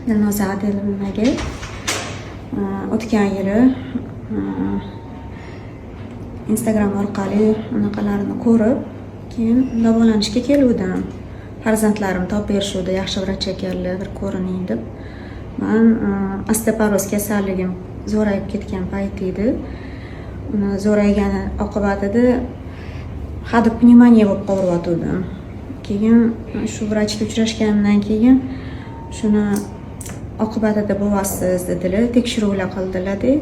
Dilnoza Adilovaga o'tgan yili Instagram orqali unaqalarini ko'rib, keyin davolanishga kelgandim. Farzandlarim topib berishdi, yaxshi vrach ekanlar, bir ko'rining deb. Men osteoporoz kasalligim zo'rayib ketgan payt edi. Uni zo'raygani oqibatida hadeb pnevmoniya bo'lib qolgandim. Keyin shu vrachga uchrashgandan keyin shuni oqibatida bo'vasiz dedilar, tekshiruvlar qildilar-da.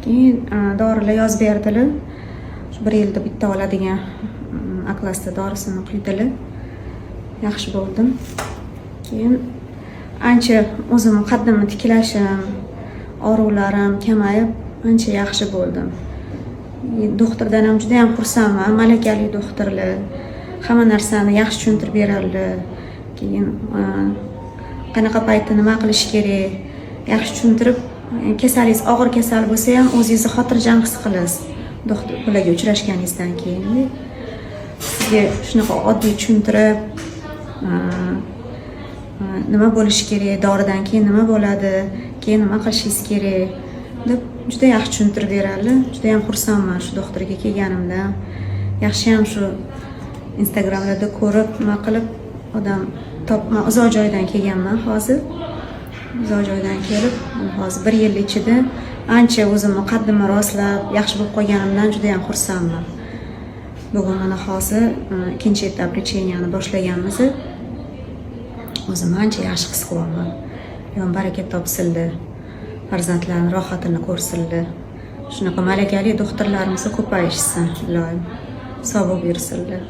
Keyin dorilar yozib berdilar. Shu 1 yilda bitta oladigan aklasda dorisini quydilar. Yaxshi bo'ldim. Keyin ancha o'zim qaddimni tiklashim, og'riqlarim kamayib, ancha yaxshi bo'ldim. Doktordan ham juda ham xursandman. Malakali doktorlar hamma narsani yaxshi tushuntirib beradilar. Keyin qanaqa paytda nima qilish kerak, yaxshi tushuntirib, kasalingiz og'ir kasal bo'lsa ham o'zingizni xotirjam his qilasiz. Doktor bilan uchrashganingizdan keyin sizga shunaqa oddiy tushuntirib, nima bo'lishi kerak, doridan keyin nima bo'ladi, keyin nima qilishingiz kerak deb juda yaxshi tushuntirib beradilar. Juda ham xursandman shu doktorga kelganimdan. Yaxshi ham shu Instagramlarda ko'rib, nima qilib odam topman. Uzoq joydan kelganman hozir. Uzoq joydan kelib, hozir 1 yil ichida ancha o'zimni qaddimni rostlab, yaxshi bo'lib qolganimdan juda ham xursandman. Bugun mana hozir 2-etap lecheniani boshlaganmiz. O'zimni ancha yaxshi his qilyapman. Yon baraka topsildi. Farzandlarning rohatini ko'rsildi. Shunaqa malakali doktorlarimiz ko'payishsin, iloyim. Sog' bo'lib yursinlar.